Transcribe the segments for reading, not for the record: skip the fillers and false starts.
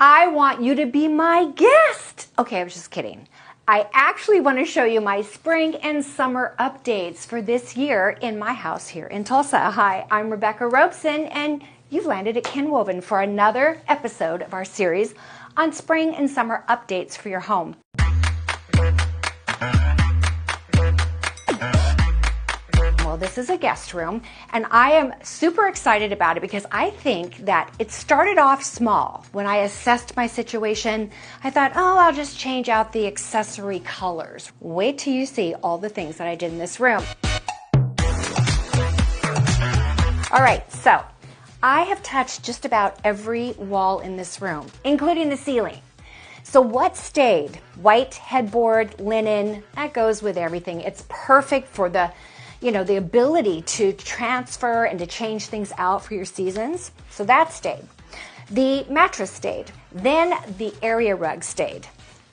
I want you to be my guest. Okay, I was just kidding. I actually want to show you my spring and summer updates for this year in my house here in Tulsa. Hi, I'm Rebecca Robeson, and you've landed at Kinwoven for another episode of our series on spring and summer updates for your home. Well, this is a guest room, and I am super excited about it because I think that it started off small. When I assessed my situation, I thought, oh, I'll just change out the accessory colors. Wait till you see all the things that I did in this room. All right, so I have touched just about every wall in this room, including the ceiling. So what stayed? White headboard, linen, that goes with everything. It's perfect for the ability to transfer and to change things out for your seasons. So that stayed. The mattress stayed. Then the area rug stayed.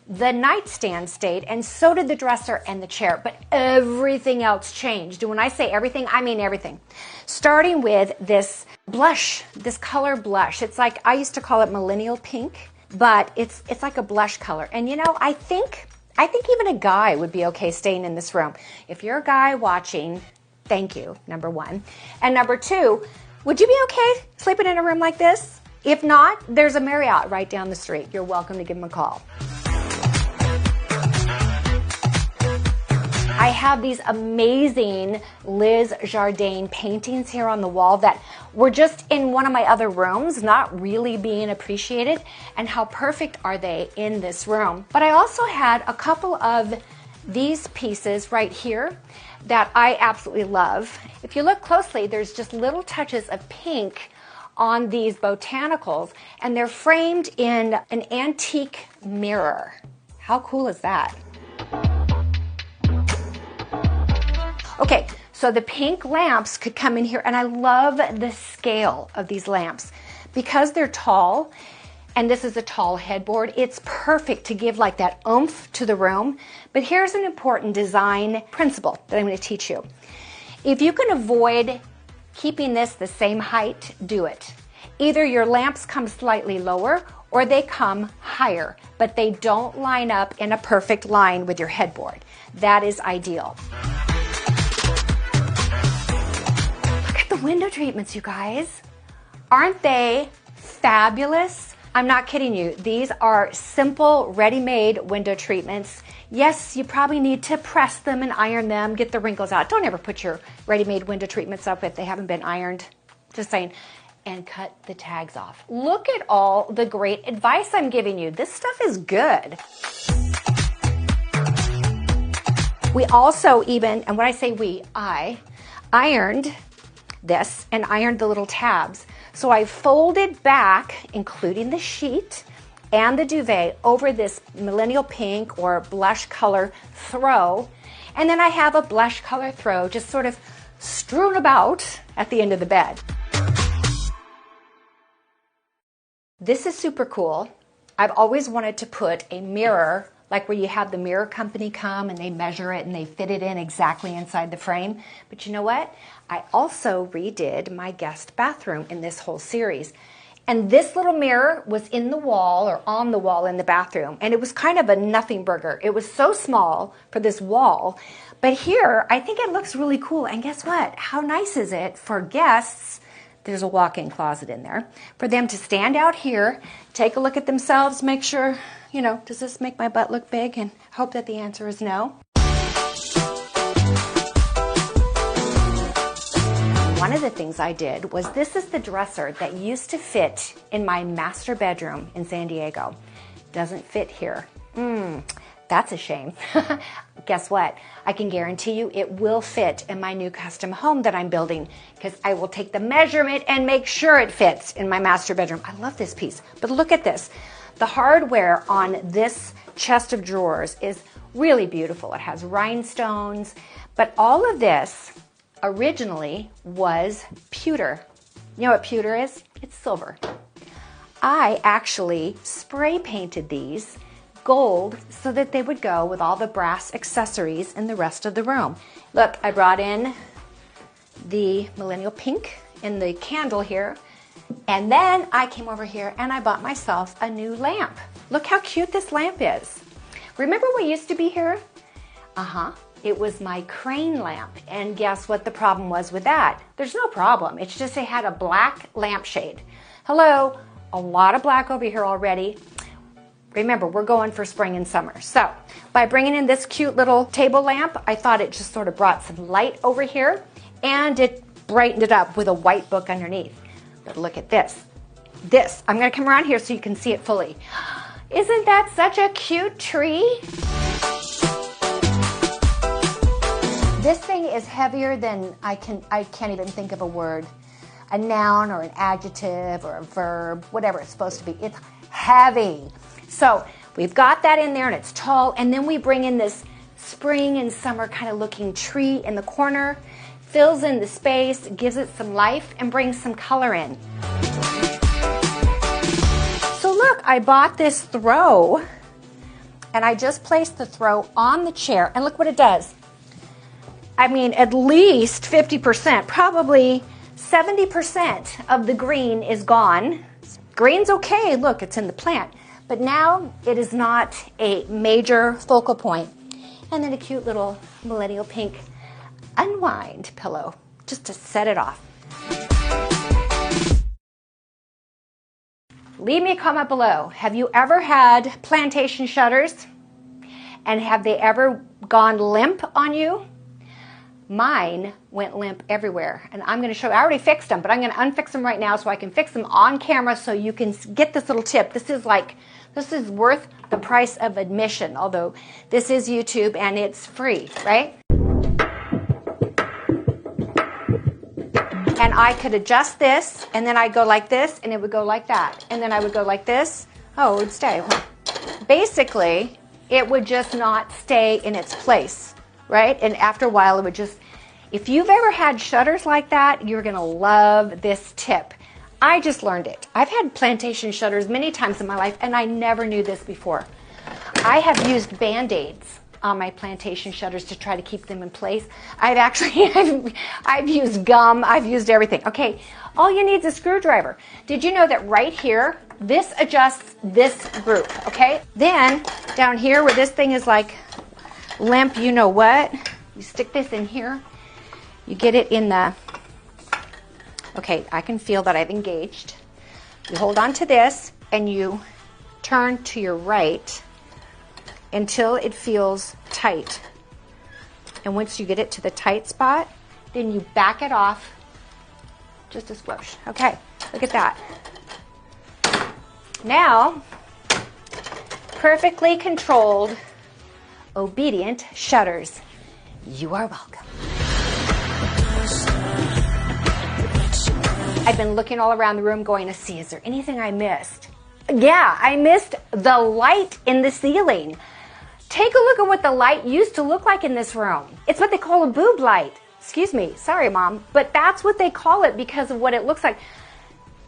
The nightstand stayed, and so did the dresser and the chair. But everything else changed. And when I say everything, I mean everything. Starting with this blush, this color blush. It's like, I used to call it millennial pink, but it's like a blush color. And I think even a guy would be okay staying in this room. If you're a guy watching, thank you, number one. And number two, would you be okay sleeping in a room like this? If not, there's a Marriott right down the street. You're welcome to give them a call. I have these amazing Liz Jardine paintings here on the wall that were just in one of my other rooms, not really being appreciated. And how perfect are they in this room? But I also had a couple of these pieces right here that I absolutely love. If you look closely, there's just little touches of pink on these botanicals, and they're framed in an antique mirror. How cool is that? Okay, so the pink lamps could come in here, and I love the scale of these lamps. Because they're tall, and this is a tall headboard, it's perfect to give like that oomph to the room. But here's an important design principle that I'm going to teach you. If you can avoid keeping this the same height, do it. Either your lamps come slightly lower or they come higher, but they don't line up in a perfect line with your headboard. That is ideal. Window treatments, you guys. Aren't they fabulous? I'm not kidding you. These are simple, ready-made window treatments. Yes, you probably need to press them and iron them, get the wrinkles out. Don't ever put your ready-made window treatments up if they haven't been ironed. Just saying. And cut the tags off. Look at all the great advice I'm giving you. This stuff is good. We also even, and when I say we, I ironed this and ironed the little tabs. So I folded back, including the sheet and the duvet, over this millennial pink or blush color throw. And then I have a blush color throw just sort of strewn about at the end of the bed. This is super cool. I've always wanted to put a mirror, like where you have the mirror company come and they measure it and they fit it in exactly inside the frame. But you know what? I also redid my guest bathroom in this whole series. And this little mirror was in the wall or on the wall in the bathroom. And it was kind of a nothing burger. It was so small for this wall. But here, I think it looks really cool. And guess what? How nice is it for guests? There's a walk-in closet in there. For them to stand out here, take a look at themselves, make sure, does this make my butt look big? And hope that the answer is no. One of the things I did was, this is the dresser that used to fit in my master bedroom in San Diego. Doesn't fit here. That's a shame. Guess what? I can guarantee you it will fit in my new custom home that I'm building, because I will take the measurement and make sure it fits in my master bedroom. I love this piece. But look at this. The hardware on this chest of drawers is really beautiful. It has rhinestones, but all of this originally was pewter. You know what pewter is? It's silver. I actually spray painted these gold so that they would go with all the brass accessories in the rest of the room. Look, I brought in the millennial pink in the candle here. And then I came over here and I bought myself a new lamp. Look how cute this lamp is. Remember what used to be here? It was my crane lamp. And guess what the problem was with that? There's no problem. It's just it had a black lampshade. Hello, a lot of black over here already. Remember, we're going for spring and summer. So by bringing in this cute little table lamp, I thought it just sort of brought some light over here and it brightened it up with a white book underneath. But look at this. I'm going to come around here so you can see it fully. Isn't that such a cute tree? This thing is heavier than I can't even think of a word. A noun or an adjective or a verb, whatever it's supposed to be. It's heavy. So we've got that in there and it's tall, and then we bring in this spring and summer kind of looking tree in the corner, fills in the space, gives it some life, and brings some color in. So look, I bought this throw, and I just placed the throw on the chair, and look what it does. I mean, at least 50%, probably 70% of the green is gone. Green's okay, look, it's in the plant. But now it is not a major focal point. And then a cute little millennial pink unwind pillow, just to set it off. Leave me a comment below. Have you ever had plantation shutters? And have they ever gone limp on you? Mine went limp everywhere, and I'm going to show you. I already fixed them, but I'm going to unfix them right now so I can fix them on camera so you can get this little tip. This is worth the price of admission, although this is YouTube and it's free, right? And I could adjust this, and then I'd go like this, and it would go like that. And then I would go like this. Oh, it would stay. Basically, it would just not stay in its place. Right? And after a while, it would just, if you've ever had shutters like that, you're going to love this tip. I just learned it. I've had plantation shutters many times in my life, and I never knew this before. I have used Band-Aids on my plantation shutters to try to keep them in place. I've used gum. I've used everything. Okay, all you need is a screwdriver. Did you know that right here, this adjusts this group, okay? Then, down here where this thing is like limp, you know what? You stick this in here. You get it in the, okay, I can feel that I've engaged. You hold on to this and you turn to your right until it feels tight. And once you get it to the tight spot, then you back it off just a squish. Okay, look at that. Now, perfectly controlled, obedient shutters. You are welcome. I've been looking all around the room going to see, is there anything I missed? Yeah, I missed the light in the ceiling. Take a look at what the light used to look like in this room. It's what they call a boob light. Excuse me, sorry Mom, but that's what they call it because of what it looks like.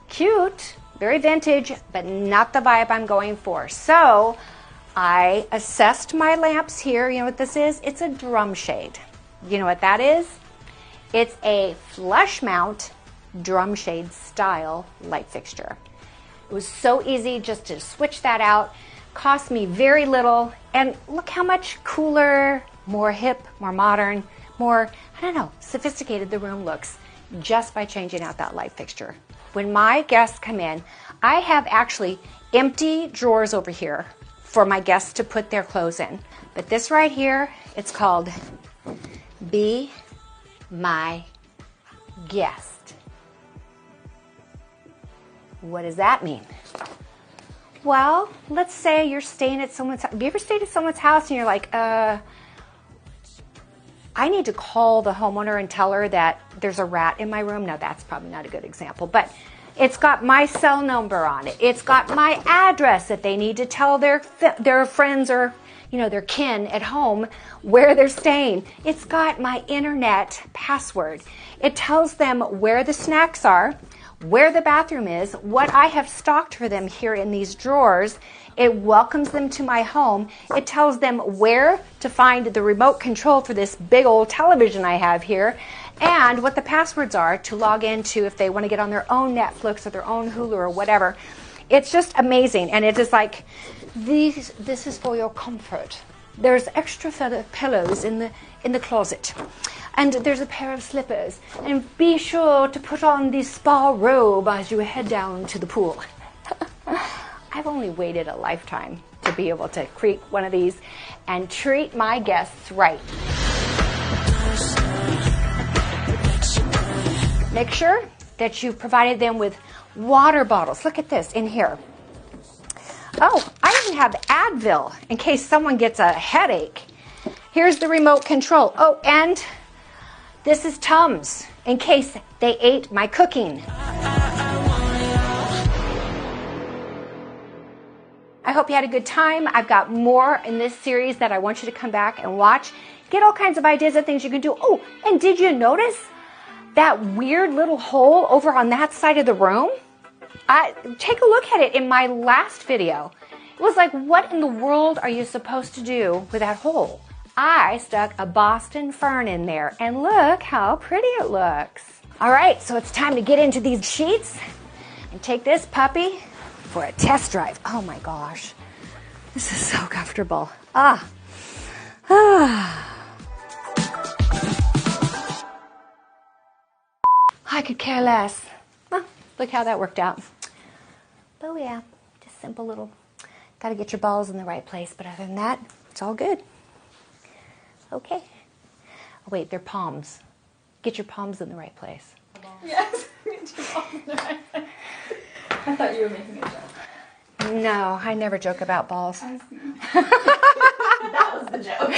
Cute, very vintage, but not the vibe I'm going for. So I assessed my lamps here. You know what this is? It's a drum shade. You know what that is? It's a flush mount drum shade style light fixture. It was so easy just to switch that out. Cost me very little, and look how much cooler, more hip, more modern, more, I don't know, sophisticated the room looks just by changing out that light fixture. When my guests come in, I have actually empty drawers over here for my guests to put their clothes in. But this right here, it's called Be My Guest. What does that mean? Well, let's say you're staying at someone's house. Have you ever stayed at someone's house and you're like, I need to call the homeowner and tell her that there's a rat in my room? Now, that's probably not a good example, but it's got my cell number on it. It's got my address if they need to tell their friends or, you know, their kin at home where they're staying. It's got my internet password. It tells them where the snacks are, where the bathroom is, what I have stocked for them here in these drawers. It welcomes them to my home. It tells them where to find the remote control for this big old television I have here. and what the passwords are to log into if they want to get on their own Netflix or their own Hulu or whatever. It's just amazing, and it is like, this is for your comfort. There's extra feather pillows in the closet, and there's a pair of slippers, and be sure to put on the spa robe as you head down to the pool. I've only waited a lifetime to be able to create one of these and treat my guests right. Make sure that you've provided them with water bottles. Look at this in here. Oh, I even have Advil in case someone gets a headache. Here's the remote control. Oh, and this is Tums in case they ate my cooking. I hope you had a good time. I've got more in this series that I want you to come back and watch. Get all kinds of ideas of things you can do. Oh, and did you notice that weird little hole over on that side of the room? Take a look at it in my last video. It was like, what in the world are you supposed to do with that hole? I stuck a Boston fern in there, and look how pretty it looks. All right, so it's time to get into these sheets and take this puppy for a test drive. Oh my gosh, this is so comfortable. I could care less. Well, look how that worked out. Oh yeah, just simple little, gotta get your balls in the right place, but other than that, it's all good. Okay. Oh wait, they're palms. Get your palms in the right place. Yes, get your palms in the right place. I thought you were making a joke. No, I never joke about balls. That was the joke.